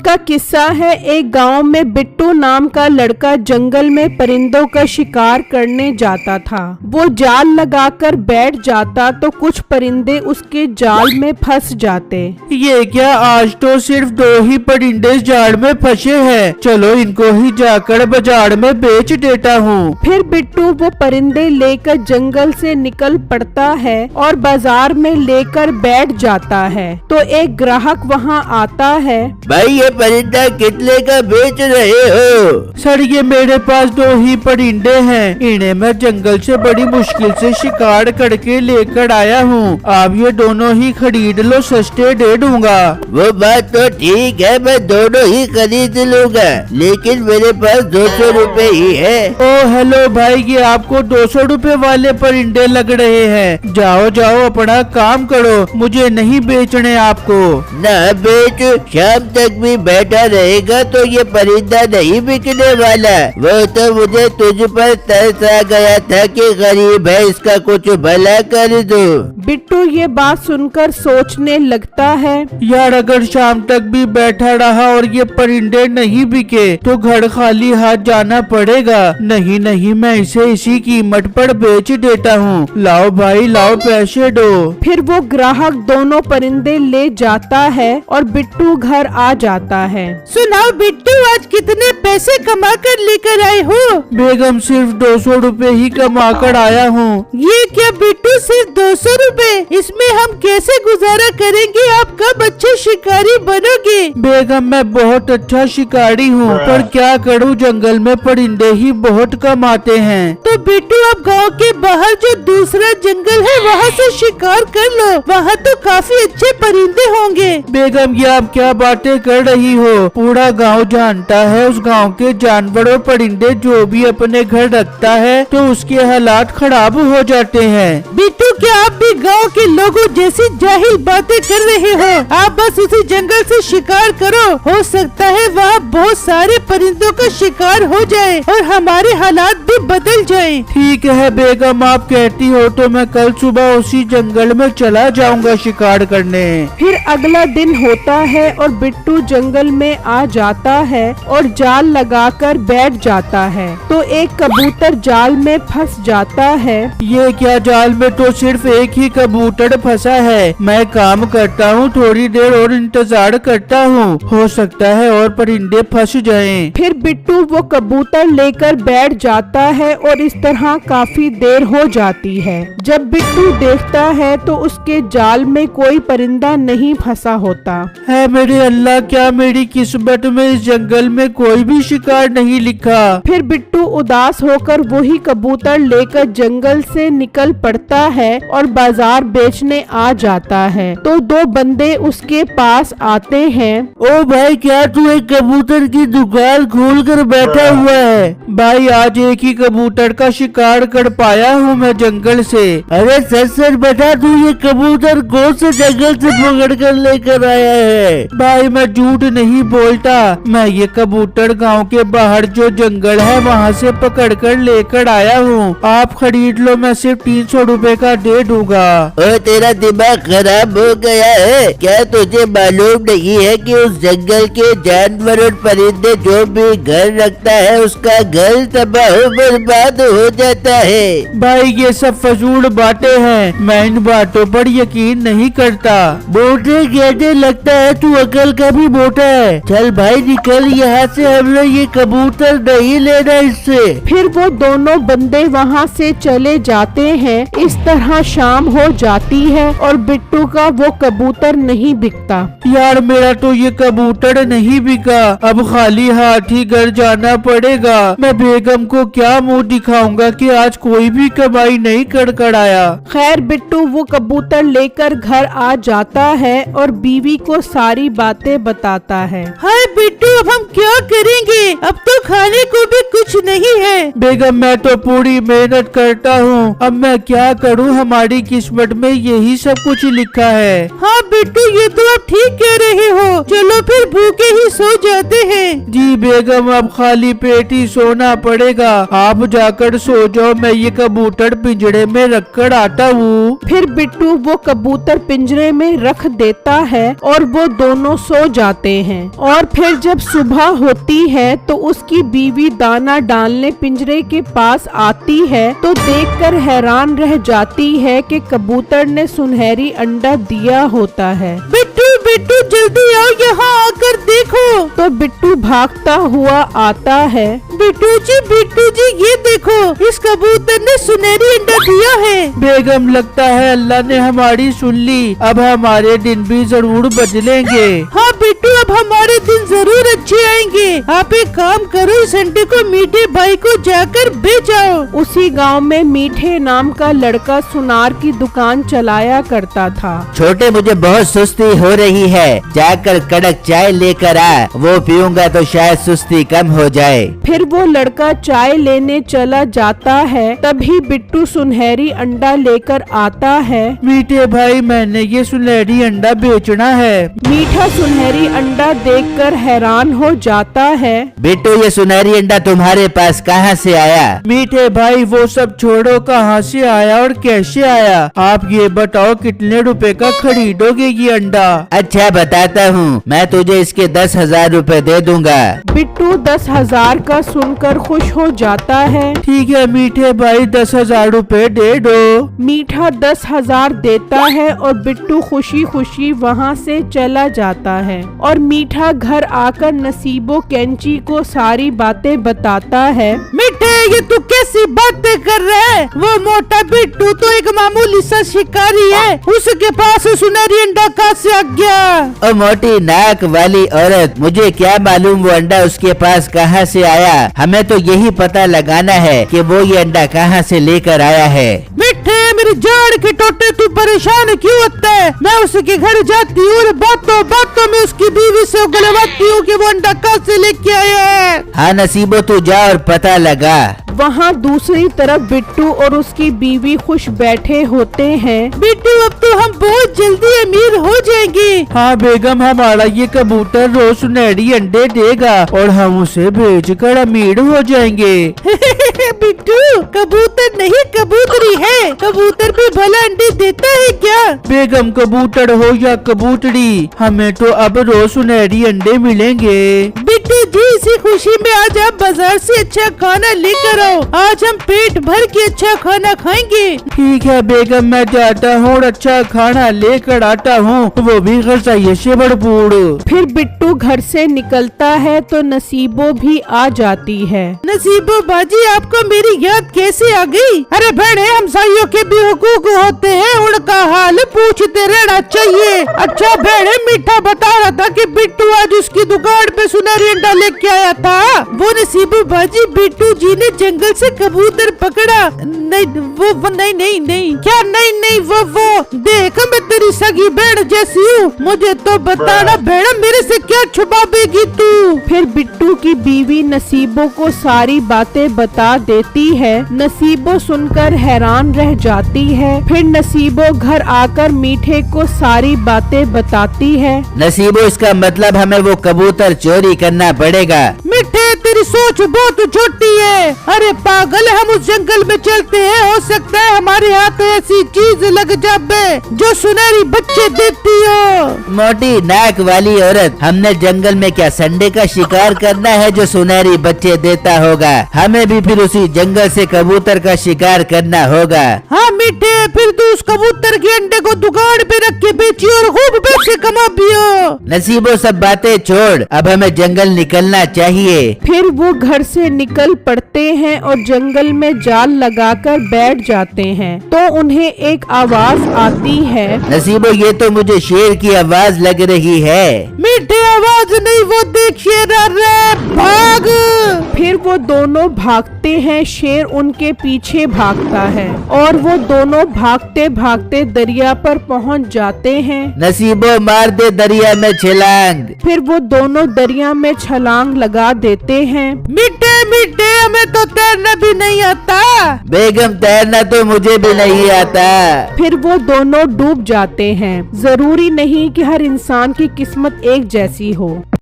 वक्त का किस्सा है। एक गांव में बिट्टू नाम का लड़का जंगल में परिंदों का शिकार करने जाता था। वो जाल लगाकर बैठ जाता तो कुछ परिंदे उसके जाल में फंस जाते। ये क्या, आज तो सिर्फ 2 ही परिंदे जाल में फंसे हैं। चलो इनको ही जाकर बाजार में बेच देता हूँ। फिर बिट्टू वो परिंदे लेकर जंगल से निकल पड़ता है और बाजार में लेकर बैठ जाता है। तो एक ग्राहक वहाँ आता है। भाई ये परिंदा कितने का बेच रहे हो? सर ये मेरे पास 2 ही परिंदे हैं। इन्हें मैं जंगल से बड़ी मुश्किल से शिकार करके लेकर आया हूँ। आप ये दोनों ही खरीद लो, सस्ते दे दूंगा। वो बात तो ठीक है, मैं दोनों ही खरीद लूंगा, लेकिन मेरे पास 200 रुपए ही है। ओ हेलो भाई, ये आपको 200 रुपए वाले परिंदे लग रहे हैं। जाओ जाओ अपना काम करो, मुझे नहीं बेचने आपको। ना बेच, शाम तक भी बैठा रहेगा तो ये परिंदा नहीं बिकने वाला। वो तो मुझे तुझ पर तरस आ गया था कि गरीब है, इसका कुछ भला कर दो। बिट्टू ये बात सुनकर सोचने लगता है, यार अगर शाम तक भी बैठा रहा और ये परिंदे नहीं बिके तो घर खाली हाथ जाना पड़ेगा। नहीं नहीं, मैं इसे इसी कीमत पर बेच देता हूँ। लाओ भाई लाओ, पैसे दो। फिर वो ग्राहक दोनों परिंदे ले जाता है और बिट्टू घर आ जाता है। सुनाओ बिट्टू, आज कितने पैसे कमा कर लेकर आए हो? बेगम सिर्फ 200 रुपए ही कमा कर आया हूँ। ये क्या बिट्टू, सिर्फ 200 रुपए? इसमें हम कैसे गुजारा करेंगे? आप कब अच्छे शिकारी बनोगे? बेगम मैं बहुत अच्छा शिकारी हूँ, पर क्या करूँ, जंगल में परिंदे ही बहुत कम आते हैं। तो बिट्टू आप गांव के बाहर जो दूसरा जंगल है वहाँ से शिकार कर लो, वहाँ तो काफी अच्छे परिंदे होंगे। बेगम ये आप क्या बातें कर रही हो? पूरा गांव जानता है उस गांव के जानवर और परिंदे जो भी अपने घर रखता है तो उसके हालात खराब हो जाते हैं। बिट्टू क्या आप भी गांव के लोगों जैसी जाहिल बातें कर रहे हो? आप बस उसी जंगल से शिकार करो, हो सकता है वहाँ बहुत सारे परिंदों का शिकार हो जाए और हमारे हालात भी बदल जाए। ठीक है बेगम, आप कहती हो तो मैं कल सुबह उसी जंगल में चला जाऊंगा शिकार करने। फिर अगला दिन होता है और बिट्टू जंगल में आ जाता है और जाल लगाकर बैठ जाता है। तो एक कबूतर जाल में फंस जाता है। ये क्या, जाल में तो सिर्फ एक ही कबूतर फंसा है। मैं काम करता हूँ, थोड़ी देर और इंतजार करता हूँ, हो सकता है और परिंदे फंस जाएं। फिर बिट्टू वो कबूतर लेकर बैठ जाता है और इस तरह काफी देर हो जाती है। जब बिट्टू देखता है तो उसके जाल में कोई परिंदा नहीं फंसा होता है। मेरे अल्लाह, क्या मेरी किस्मत में इस जंगल में कोई भी शिकार नहीं लिखा। फिर बिट्टू उदास होकर वही कबूतर लेकर जंगल से निकल पड़ता है और बाजार बेचने आ जाता है। तो 2 बंदे उसके पास आते हैं। ओ भाई, क्या तू एक कबूतर की दुकान खोल कर बैठा हुआ है? भाई आज एक ही कबूतर का शिकार कर पाया हूँ मैं जंगल से। अरे सच सच बता, तू ये कबूतर कौन से जंगल से पकड़ कर लेकर आया है? भाई मैं झूठ नहीं बोलता, मैं ये कबूतर गांव के बाहर जो जंगल है वहाँ से पकड़ कर लेकर आया हूँ। आप खरीद लो, मैं सिर्फ 300 रुपए का दे दूंगा। ओ तेरा दिमाग खराब हो गया है क्या? तुझे मालूम नहीं है कि उस जंगल के जानवर और परिंदे जो भी घर रखता है उसका घर तबाह बर्बाद हो जाता है। भाई ये सब फजूल बातें हैं, मैं इन बातों पर यकीन नहीं करता। बोटे कहते लगता है तू अकल का भी बोटा है। चल भाई निकल यहाँ से, हम लोग ये कबूतर नहीं लेना इससे। फिर वो दोनों बंदे वहाँ से चले जाते हैं। इस तरह शाम हो जाती है और बिट्टू का वो कबूतर नहीं बिकता। यार मेरा तो ये कबूतर नहीं बिका, अब खाली हाथ ही घर जाना पड़ेगा। मैं बेगम को क्या मुंह दिखाऊंगा कि आज कोई भी कमाई नहीं कर आया। खैर बिट्टू वो कबूतर लेकर घर आ जाता है और बीवी को सारी बातें बताता है। हाय बिट्टू, अब हम क्या करेंगे? अब तो खाने को भी कुछ नहीं है। बेगम मैं तो पूरी मेहनत करता हूँ, अब मैं क्या करूँ, हमारी किस्मत में यही सब कुछ लिखा है। हाँ बिट्टू, ये तो आप ठीक कह रहे हो। चलो फिर भूखे ही सो जाते हैं। जी बेगम, अब खाली पेट ही सोना पड़ेगा। आप जाकर सो जाओ, मैं ये कबूतर पिंजरे में रख कर आता हूँ। फिर बिट्टू वो कबूतर पिंजरे में रख देता है और वो दोनों सो जाते जाते हैं। और फिर जब सुबह होती है तो उसकी बीवी दाना डालने पिंजरे के पास आती है तो देखकर हैरान रह जाती है कि कबूतर ने सुनहरी अंडा दिया होता है। बिट्टू बिट्टू जल्दी आओ, यहाँ आकर देखो। तो बिट्टू भागता हुआ आता है। बिट्टू जी ये देखो, इस कबूतर ने सुनहरी अंडा दिया है। बेगम लगता है अल्लाह ने हमारी सुन ली, अब हमारे दिन भी जरूर बदलेंगे। हाँ बिट्टू, अब हमारे दिन जरूर अच्छे आएंगे। आप एक काम करो, इस अंडे को मीठे भाई को जाकर बेचाओ। उसी गांव में मीठे नाम का लड़का सुनार की दुकान चलाया करता था। छोटे मुझे बहुत सुस्ती हो रही है, जाकर कड़क चाय लेकर आ, वो पीऊंगा तो शायद सुस्ती कम हो जाए। फिर वो लड़का चाय लेने चला जाता है, तभी बिट्टू सुनहरी अंडा लेकर आता है। मीठे भाई मैंने ये सुनहरी अंडा बेचना है। मीठा सुनहरी अंडा देखकर हैरान हो जाता है। बिट्टू ये सुनहरी अंडा तुम्हारे पास कहाँ से आया? मीठे भाई वो सब छोड़ो, कहाँ से आया और कैसे आया, आप ये बताओ कितने रुपए का खरीदोगे ये अंडा? अच्छा बताता हूँ, मैं तुझे इसके 10,000 रुपए दे दूंगा। बिट्टू 10,000 का सुनकर खुश हो जाता है। ठीक है मीठे भाई 10,000 रुपए दे दो। मीठा 10,000 देता है और बिट्टू खुशी खुशी वहाँ से चला जाता है। और मीठा घर आकर नसीबो कैंची को सारी बातें बताता है। मीठे, ये तू कैसी बातें कर रहा है? वो मोटा बिट्टू तो एक मामूली सा शिकारी है, उसके पास सुनहरी अंडा कहाँ से आ गया? ओ मोटी नाक वाली औरत, मुझे क्या मालूम वो अंडा उसके पास कहाँ से आया। हमें तो यही पता लगाना है कि वो ये अंडा कहाँ से लेकर आया है। मिठे, मेरी जान के टोटे, तू परेशान क्यों होता है? मैं उसके घर जाती हूँ और बातों बातों में उसकी बीवी से उगलवाती हूँ कि वो अंडा कहाँ से लेके आया है। हाँ नसीबो, तू जा और पता लगा। वहाँ दूसरी तरफ बिट्टू और उसकी बीवी खुश बैठे होते हैं। बिट्टू, अब तो हम बहुत जल्दी अमीर हो जाएंगे। हाँ बेगम, हमारा ये कबूतर रोज सुनहरी अंडे देगा और हम उसे बेचकर अमीर हो जाएंगे। बिट्टू, कबूतर नहीं कबूतरी है, कबूतर भी भला अंडे देता है क्या? बेगम कबूतर हो या कबूतरी, हमें तो अब रोज सुनहरी अंडे मिलेंगे। बिट्टू जी, इसी खुशी में आज आप बाजार से अच्छा खाना लेकर आओ, आज हम पेट भर के अच्छा खाना खाएंगे। ठीक है बेगम, मैं जाता हूँ और अच्छा खाना लेकर आता हूँ, वो भी गज़ाइये से भरपूर। फिर बिट्टू घर से निकलता है तो नसीबो भी आ जाती है। नसीबो बाजी, आपको मेरी याद कैसे आ गई? अरे बहने, हमसाइयों के भी हुकूक होते हैं, उनका हाल पूछते रहना चाहिए। अच्छा बहने, मीठा बता रहा था कि बिट्टू आज उसकी दुकान पे सुनहरी अंडा लेके आया था। वो नसीबो बाजी, बिट्टू जी ने जंगल से कबूतर पकड़ा। नहीं वो नहीं क्या नहीं वो देख, मैं तेरी सगी बहन जैसी हूँ, मुझे तो बताना बहन, मेरे से क्या छुपाएगी तू? फिर बिट्टू की बीवी नसीबो को सारी बातें बता देती है। नसीबो सुनकर हैरान रह जाती है। फिर नसीबो घर आकर मीठे को सारी बातें बताती है। नसीबो, इसका मतलब हमें वो कबूतर चोरी करना पड़ेगा। मिठे, तेरी सोच बहुत छोटी है। अरे पागल, हम उस जंगल में चलते हैं, हो सकता है हमारे हाथ ऐसी चीज लग जाए जो सुनहरी बच्चे देती हो। मोटी नाक वाली औरत, हमने जंगल में क्या संडे का शिकार करना है जो सुनहरी बच्चे देता होगा? हमें भी फिर उसी जंगल से कबूतर का शिकार करना होगा। हाँ मीठे, फिर तू उस कबूतर के अंडे को दुकान पे रख के बेची और खूब पैसे कमा पियो। नसीबो, सब बातें छोड़, अब हमें जंगल निकलना चाहिए। फिर वो घर से निकल पड़ते हैं और जंगल में जाल लगाकर बैठ जाते हैं। तो उन्हें एक आवाज आती है। नसीबो, ये तो मुझे शेर की आवाज लग रही है। मीठे, आवाज नहीं, वो देख शेर आ रहा है, भाग। फिर वो दोनों भागते हैं, शेर उनके पीछे भागता है और वो दोनों भागते भागते दरिया पर पहुंच जाते हैं। नसीबो, मार दे दरिया में छलांग। फिर वो दोनों दरिया में छलांग लगा देते हैं। मीठे, हमें तो तैरना भी नहीं आता। बेगम, तैरना तो मुझे भी नहीं आता। फिर वो दोनों डूब जाते हैं। जरूरी नहीं कि हर इंसान की किस्मत एक जैसी हो।